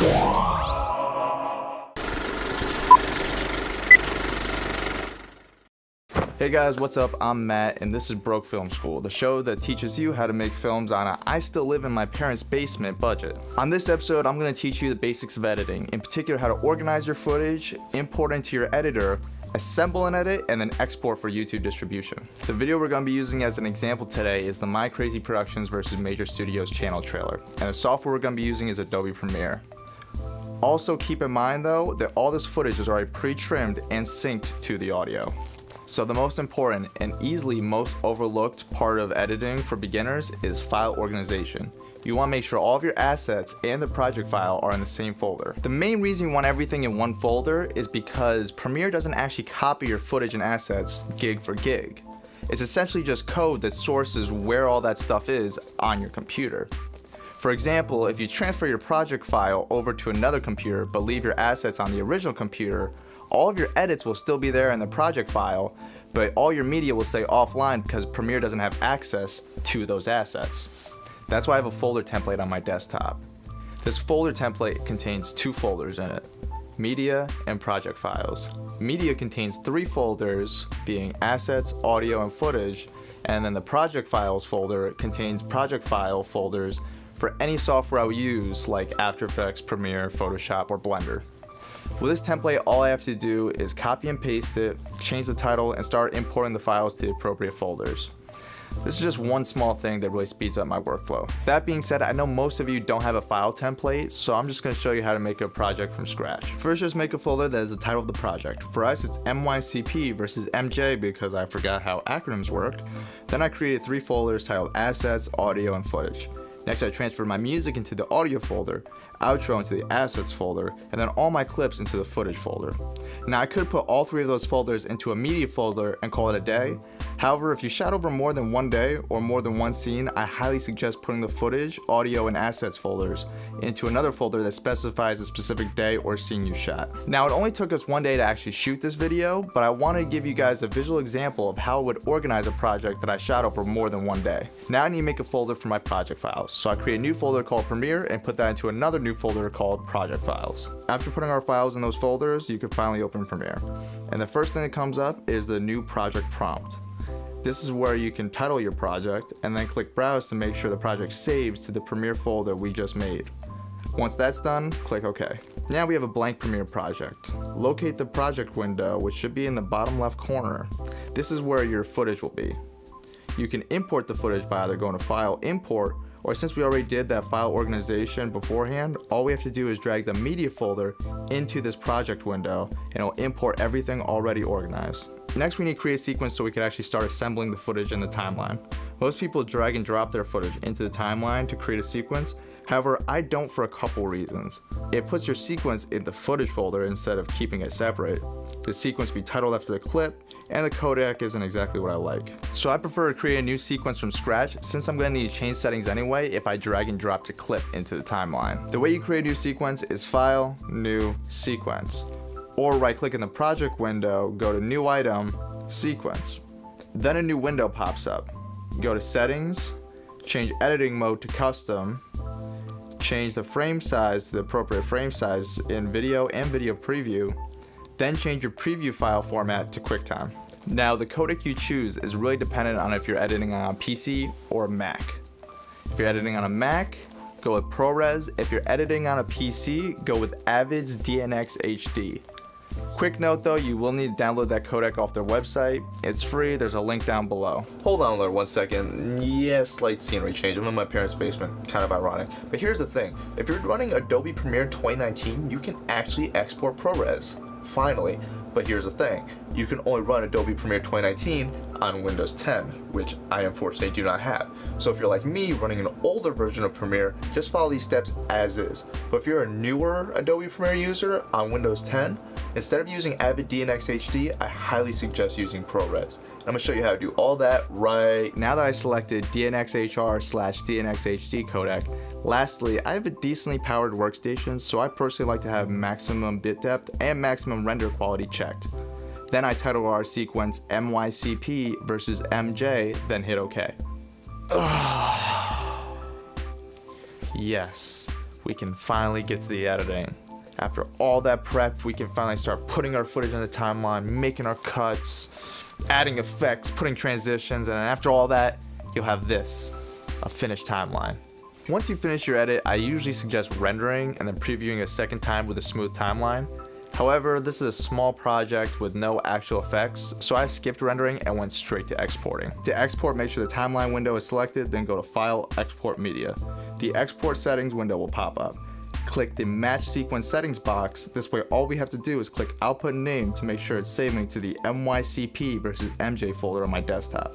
Hey guys, what's up? I'm Matt, and this is Broke Film School, the show that teaches you how to make films on a I still live in my parents' basement budget. On this episode, I'm going to teach you the basics of editing, in particular how to organize your footage, import into your editor, assemble and edit, and then export for YouTube distribution. The video we're going to be using as an example today is the MYCRAZYPRODUCTIONS versus Major Studios channel trailer, and the software we're going to be using is Adobe Premiere. Also keep in mind though that all this footage is already pre-trimmed and synced to the audio. So the most important and easily most overlooked part of editing for beginners is file organization. You want to make sure all of your assets and the project file are in the same folder. The main reason you want everything in one folder is because Premiere doesn't actually copy your footage and assets gig for gig. It's essentially just code that sources where all that stuff is on your computer. For example, if you transfer your project file over to another computer but leave your assets on the original computer, all of your edits will still be there in the project file, but all your media will stay offline because Premiere doesn't have access to those assets. That's why I have a folder template on my desktop. This folder template contains two folders in it: media and project files. Media contains three folders, being assets, audio, and footage, and then the project files folder contains project file folders for any software I will use like After Effects, Premiere, Photoshop, or Blender. With this template, all I have to do is copy and paste it, change the title, and start importing the files to the appropriate folders. This is just one small thing that really speeds up my workflow. That being said, I know most of you don't have a file template, so I'm just going to show you how to make a project from scratch. First, just make a folder that is the title of the project. For us, it's MYCP versus MJ because I forgot how acronyms work. Then I created three folders titled Assets, Audio, and Footage. Next, I transferred my music into the audio folder, outro into the assets folder, and then all my clips into the footage folder. Now, I could put all three of those folders into a media folder and call it a day. However, if you shot over more than one day or more than one scene, I highly suggest putting the footage, audio, and assets folders into another folder that specifies a specific day or scene you shot. Now, it only took us one day to actually shoot this video, but I wanted to give you guys a visual example of how I would organize a project that I shot over more than one day. Now I need to make a folder for my project files. So I create a new folder called Premiere and put that into another new folder called Project Files. After putting our files in those folders, you can finally open Premiere. And the first thing that comes up is the new project prompt. This is where you can title your project and then click Browse to make sure the project saves to the Premiere folder we just made. Once that's done, click OK. Now we have a blank Premiere project. Locate the project window, which should be in the bottom left corner. This is where your footage will be. You can import the footage by either going to File, Import, or since we already did that file organization beforehand, all we have to do is drag the media folder into this project window and it'll import everything already organized. Next, we need to create a sequence so we can actually start assembling the footage in the timeline. Most people drag and drop their footage into the timeline to create a sequence. However, I don't for a couple reasons. It puts your sequence in the footage folder instead of keeping it separate. The sequence be titled after the clip, and the codec isn't exactly what I like. So I prefer to create a new sequence from scratch since I'm going to need to change settings anyway if I drag and drop the clip into the timeline. The way you create a new sequence is File, New, Sequence. Or right click in the project window, go to New Item, Sequence. Then a new window pops up. Go to Settings, change editing mode to Custom, change the frame size to the appropriate frame size in video and video preview, then change your preview file format to QuickTime. Now, the codec you choose is really dependent on if you're editing on a PC or a Mac. If you're editing on a Mac, go with ProRes. If you're editing on a PC, go with Avid's DNxHD. Quick note though, you will need to download that codec off their website. It's free, there's a link down below. Hold on there 1 second. Yes, slight scenery change. I'm in my parents' basement, kind of ironic. But here's the thing, if you're running Adobe Premiere 2019, you can actually export ProRes. Finally. But here's the thing, you can only run Adobe Premiere 2019 on Windows 10, which I unfortunately do not have. So if you're like me running an older version of Premiere, just follow these steps as is. But if you're a newer Adobe Premiere user on Windows 10, instead of using Avid DNxHD, I highly suggest using ProRes. I'm going to show you how to do all that right now that I selected DNxHR/DNxHD codec. Lastly, I have a decently powered workstation, so I personally like to have maximum bit depth and maximum render quality checked. Then I title our sequence MYCP versus MJ, then hit OK. Yes, we can finally get to the editing. After all that prep, we can finally start putting our footage in the timeline, making our cuts, adding effects, putting transitions, and after all that, you'll have this, a finished timeline. Once you finish your edit, I usually suggest rendering and then previewing a second time with a smooth timeline. However, this is a small project with no actual effects, so I skipped rendering and went straight to exporting. To export, make sure the timeline window is selected, then go to File, Export Media. The export settings window will pop up. Click the Match Sequence Settings box. This way, all we have to do is click Output Name to make sure it's saving to the MYCP versus MJ folder on my desktop.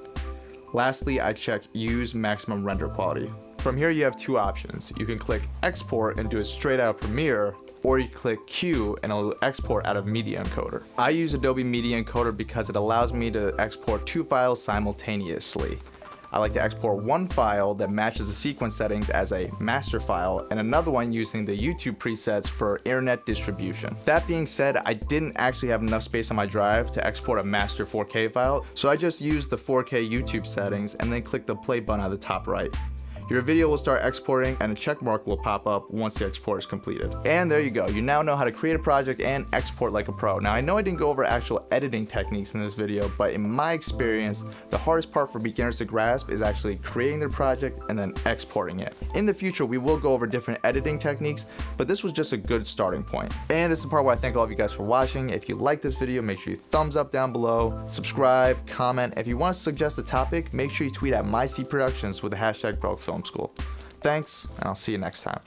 Lastly, I checked Use Maximum Render Quality. From here, you have two options. You can click Export and do it straight out of Premiere, or you click Q and it'll export out of Media Encoder. I use Adobe Media Encoder because it allows me to export two files simultaneously. I like to export one file that matches the sequence settings as a master file and another one using the YouTube presets for internet distribution. That being said, I didn't actually have enough space on my drive to export a master 4K file, so I just used the 4K YouTube settings and then click the play button at the top right. Your video will start exporting and a check mark will pop up once the export is completed. And there you go, you now know how to create a project and export like a pro. Now I know I didn't go over actual editing techniques in this video, but in my experience, the hardest part for beginners to grasp is actually creating their project and then exporting it. In the future, we will go over different editing techniques, but this was just a good starting point. And this is the part where I thank all of you guys for watching. If you like this video, make sure you thumbs up down below, subscribe, comment. If you want to suggest a topic, make sure you tweet at MYCRAZYPRODUCTIONS with the hashtag BrokeFilmSchool. Thanks, and I'll see you next time.